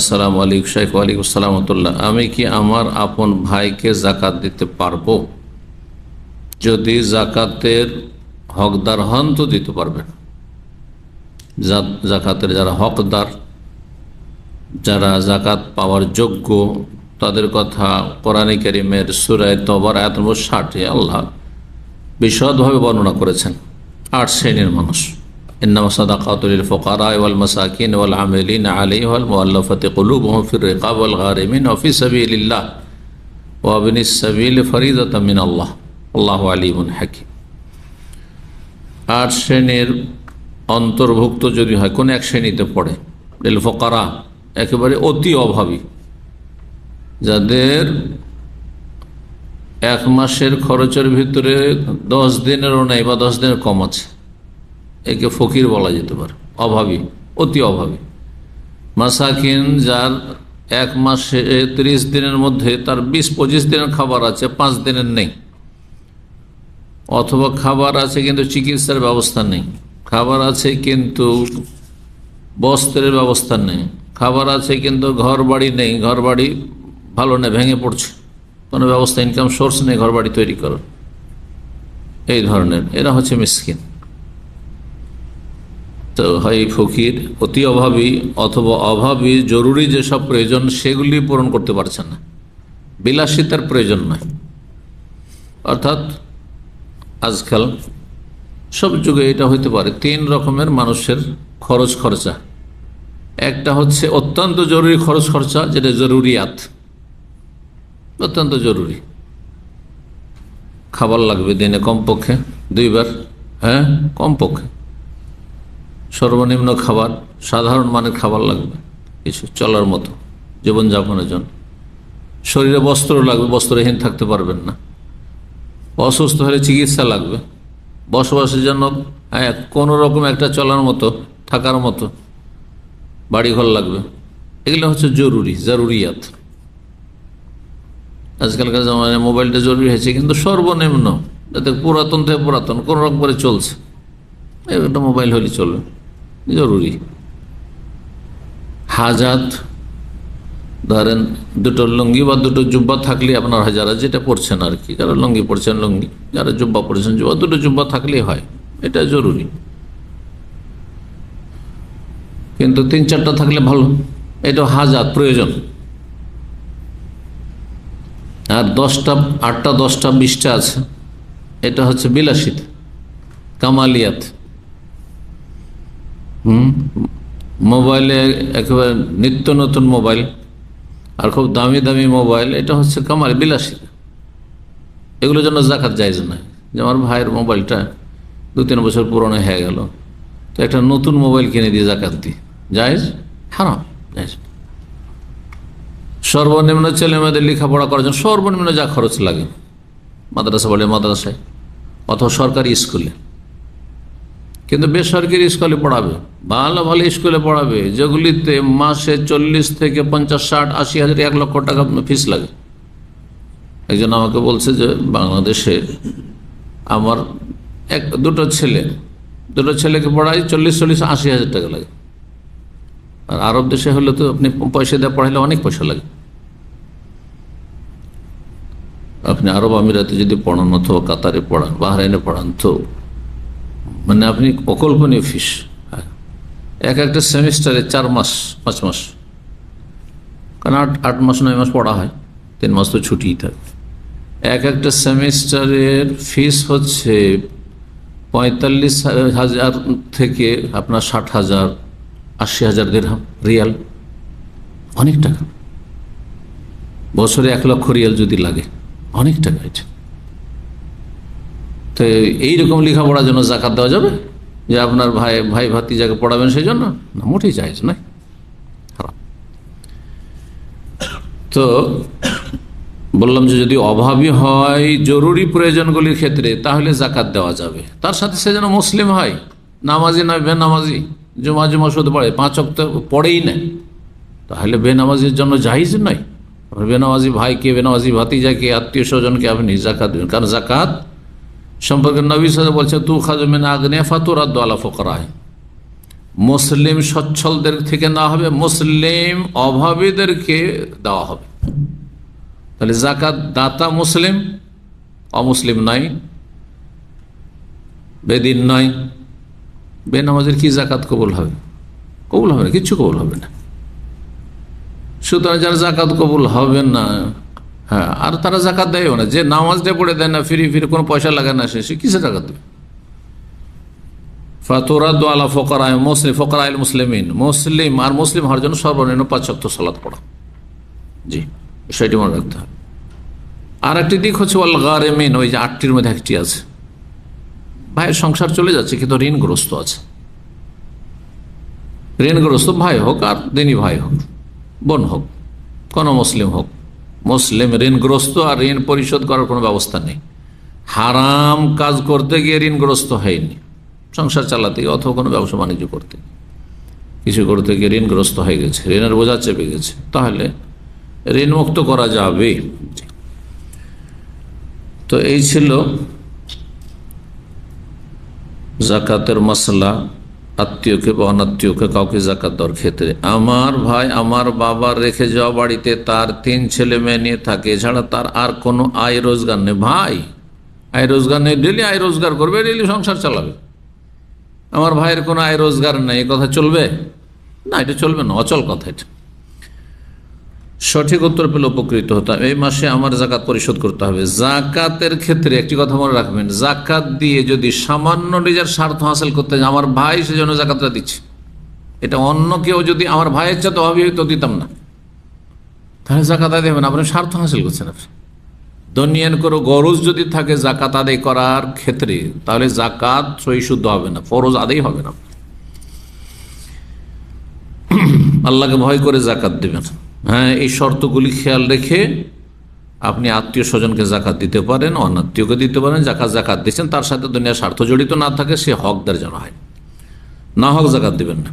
আসসালামু আলাইকুম শেখ। ওয়ালাইকুম আসসালাম রহমতুল্লাহ। আমি কি আমার আপন ভাইকে জাকাত দিতে পারবো? যদি জাকাতের হকদার হন তো দিতে পারবেন। জাকাতের যারা হকদার, যারা জাকাত পাওয়ার যোগ্য, তাদের কথা কোরআনে কারিমের সূরা তওবার আয়াত নম্বর 60 আল্লাহ বিশদভাবে বর্ণনা করেছেন। 8 শ্রেণীর মানুষ। ইন্নামা সাদাকাতু লিল ফুকারা ওয়াল মাসাকিন ওয়াল আমিলিন আলাইহা ওয়াল মুআল্লাফাতি কুলুবুহুম ফির রিকাব ওয়াল গারিমিন ওয়া ফি সাবিলিল্লাহ ওয়া ইবনিস সাবিল ফরিদাতাম মিনাল্লাহ আল্লাহু আলিমুন হাকিম। 8 শ্রেণীর অন্তর্ভুক্ত যদি হয়, কোন এক শ্রেণীতে পড়ে? লিল ফুকারা, একেবারে অতি অভাবী, যাদের 1 মাসের খরচের ভিতরে 10 দিনেরও নেই বা 10 দিনের কম আছে, একে ফকির বলা যেতে পারে, অভাবী, অতি অভাবী। মাসাকিন, যার 1 মাসে 30 দিনের মধ্যে তার 20-25 দিনের খাবার আছে, 5 দিনের নেই, অথবা খাবার আছে কিন্তু চিকিৎসার ব্যবস্থা নেই, খাবার আছে কিন্তু বস্ত্রের ব্যবস্থা নেই, খাবার আছে কিন্তু ঘর বাড়ি নেই, ঘর বাড়ি ভালো নেই, ভেঙে পড়ছে, কোনো ব্যবস্থা, ইনকাম সোর্স নেই ঘর বাড়ি তৈরি করার। এই ধরনের এরা হচ্ছে মিসকিন। তো হয় ফকির, অতি অভাবী, অথবা অভাবী, জরুরি যেসব প্রয়োজন সেগুলি পূরণ করতে পারছেন না, বিলাসিতার প্রয়োজন নয়। অর্থাৎ আজকাল সব যুগে এটা হইতে পারে 3 রকমের মানুষের খরচা। একটা হচ্ছে অত্যন্ত জরুরি খরচা, যেটা জরুরিয়াত, অত্যন্ত জরুরি। খাবার লাগবে দিনে কমপক্ষে 2 বার, হ্যাঁ কমপক্ষে, সর্বনিম্ন খাবার, সাধারণ মানের খাবার লাগবে কিছু চলার মতো জীবনযাপনের জন্য। শরীরে বস্ত্র লাগবে, বস্ত্রহীন থাকতে পারবেন না। অসুস্থ হলে চিকিৎসা লাগবে। বসবাসের জন্য কোনো রকম একটা চলার মতো, থাকার মতো বাড়িঘর লাগবে। এগুলো হচ্ছে জরুরিয়াত। আজকালকার জামানায় মোবাইলটা জরুরি হয়েছে, কিন্তু সর্বনিম্ন, যাতে পুরাতন থেকে পুরাতন কোন রকম করে চলছে, একটা মোবাইল হলে চলবে, জরুরি। হাজাত, ধরেন 2টো লুঙ্গি বা 2টো জুব্বা থাকলে আপনার হয়, যারা যেটা পড়ছেন আর কি, যারা লুঙ্গি পড়ছেন লুঙ্গি, যারা জুব্বা পড়ছেন জুব্বা, 2টো জুব্বা থাকলেই হয়, এটা জরুরি। কিন্তু 3-4টা থাকলে ভালো, এটা হাজাত, প্রয়োজন। আর 10টা, 8টা, 10টা, 20টা আছে, এটা হচ্ছে বিলাসিতা, কামালিয়াত। মোবাইলে একেবারে নিত্য নতুন মোবাইল আর খুব দামি দামি মোবাইল, এটা হচ্ছে কামাল, বিলাসিতা। এগুলোর জন্য জাকাত জায়েজ নয়। যে আমার ভাইয়ের মোবাইলটা 2-3 বছর পুরনো হয়ে গেল, তো একটা নতুন মোবাইল কিনে দিয়ে জাকাত দিই, জায়েজ? হারাম, জায়েজ। সর্বনিম্ন ছেলে মেয়েদের লেখাপড়া করার জন্য সর্বনিম্ন যা খরচ লাগে, মাদ্রাসা বলে মাদ্রাসায় অথবা সরকারি স্কুলে, কিন্তু বেসরকারি স্কুলে পড়াবে, ভালো ভালো স্কুলে পড়াবে, যেগুলিতে মাসে 40 থেকে 50, 60, 80 হাজার, 1 লক্ষ টাকা ফিস লাগে। একজন আমাকে বলছে যে বাংলাদেশে আমার 2টো ছেলেকে পড়াই 40, 80 হাজার টাকা লাগে। আর আরব দেশে হলে তো আপনি পয়সা দিয়ে পড়াইলে অনেক পয়সা লাগে। আপনি আরব আমিরাতে যদি পড়ান, অথবা কাতারে পড়ান, বাহরাইনে পড়ান, তো মানে আপনি অকল্পনীয় ফিস। একটা সেমিস্টারে 4 মাস 5 মাস, কারণ 8 মাস 9 মাস পড়া হয়, 3 মাস তো ছুটিই থাকে। একটা সেমিস্টারের ফিস হচ্ছে 45,000 থেকে আপনার 60,000, 80,000 দিরহাম, রিয়াল, অনেক টাকা। বছরে 1 লক্ষ রিয়াল যদি লাগে, অনেক টাকা এটা। তো এইরকম লেখাপড়ার জন্য জাকাত দেওয়া যাবে? যে আপনার ভাই ভাতিজাকে পড়াবেন সেই জন্য? না, মোটেই জায়েজ নয়, হারাম। তো বললাম যে যদি অভাবী হয় জরুরি প্রয়োজনগুলির ক্ষেত্রে, তাহলে জাকাত দেওয়া যাবে। তার সাথে সে যেন মুসলিম হয়, নামাজি নয় বেনামাজি, জুমা শুধু পড়ে, 5 ওয়াক্ত পড়েই নেয়, তাহলে বেনামাজির জন্য জায়েজ নয়। বেনামাজি ভাইকে, বেনামাজি ভাতিজাকে, আত্মীয় স্বজনকে আপনি জাকাত দেবেন। কারণ জাকাত সম্পর্কে নবী সাল্লাল্লাহু আলাইহি ওয়াসাল্লাম বলছে, তু খাযু মিন আগনিয়া ফাতুরাদ্দু আলা ফুকারাহ, মুসলিম সচ্ছলদের থেকে না হবে, মুসলিম অভাবীদেরকে দেওয়া হবে। তাহলে জাকাত দাতা মুসলিম, অমুসলিম নয়, বেদিন নয়, বেনামাজের কি জাকাত কবুল হবে? কবুল হবে না, কিচ্ছু কবুল হবে না। সুতরাং যারা জাকাত কবুল হবে না, হ্যাঁ, আর তারা জাকাত দেয়ও না। যে নামাজটা পড়ে দেয় না, ফিরে ফিরে কোনো পয়সা লাগে না, সে কিসে জাকাত দেবে? ফাতুরাদ্দু আলা ফুকারায়ে মুসলিম, ফুকারায়ে মুসলিমিন, মুসলিম আর মুসলিম হওয়ার জন্য সর্বনিম্ন 5 ওয়াক্ত সালাত পড়া। জি, সেটি মনে রাখতে হবে। আর একটি দিক হচ্ছে ওয়াল গারিমিন, ওই যে 8টির মধ্যে একটি আছে, ভাইয়ের সংসার চলে যাচ্ছে কিন্তু ঋণগ্রস্ত আছে। ঋণগ্রস্ত ভাই হোক আর দিনী ভাই হোক, বোন হোক, কোন মুসলিম হোক, মুসলিম ঋণগ্রস্ত আর ঋণ পরিশোধ করার কোনো ব্যবস্থা নেই। হারাম কাজ করতে গিয়ে ঋণগ্রস্ত হয়নি, সংসার চালাতে গিয়ে অথবা কোনো ব্যবসা বাণিজ্য করতে কিছু করতে গিয়ে ঋণগ্রস্ত হয়ে গেছে, ঋণের বোঝা চেপে গেছে, তাহলে ঋণ মুক্ত করা যাবে। তো এই ছিল জাকাতের মাসলা, আত্মীয়কে বা অনাত্মীয়কে কাউকে জাকাত দেওয়ার ক্ষেত্রে। আমার ভাই আমার বাবার রেখে যাওয়া বাড়িতে তার 3 ছেলে মেয়ে নিয়ে থাকে, এছাড়া তার আর কোনো আয় রোজগার নেই। ভাই আয় রোজগার নেই, ডেলি আয় রোজগার করবে, ডেলি সংসার চালাবে। আমার ভাইয়ের কোনো আয় রোজগার নেই, এ কথা চলবে না, এটা চলবে না, অচল কথা এটা। সঠিক উত্তর পেলে উপকৃত হতাম। এই মাসে আমার জাকাত পরিশোধ করতে হবে। জাকাতের ক্ষেত্রে একটি কথা মনে রাখবেন, জাকাত দিয়ে যদি সামান্য নিজের স্বার্থ হাসিল করতে যায়, আমার ভাই সেজন্য জাকাতটা দিচ্ছে, এটা অন্য কেউ যদি আমার ভাইয়ের চাতে অভাবী হইতো দিতাম না, তাহলে জাকাত আদায় দেবেন, আপনি স্বার্থ হাসিল করছেন। আপনি দুনিয়ার কোনো গরজ যদি থাকে জাকাত আদায় করার ক্ষেত্রে, তাহলে জাকাত সহি শুদ্ধ হবে না, ফরজ আদায় হবে না। আল্লাহকে ভয় করে জাকাত দেবেন। হ্যাঁ, এই শর্তগুলি খেয়াল রেখে আপনি আত্মীয় স্বজনকে জাকাত দিতে পারেন, অনাত্মীয়কে দিতে পারেন। জাকাত দিচ্ছেন, তার সাথে দুনিয়ার স্বার্থ জড়িত না থাকে, সে হকদার যেন হয়, না হক জাকাত দিবেন না।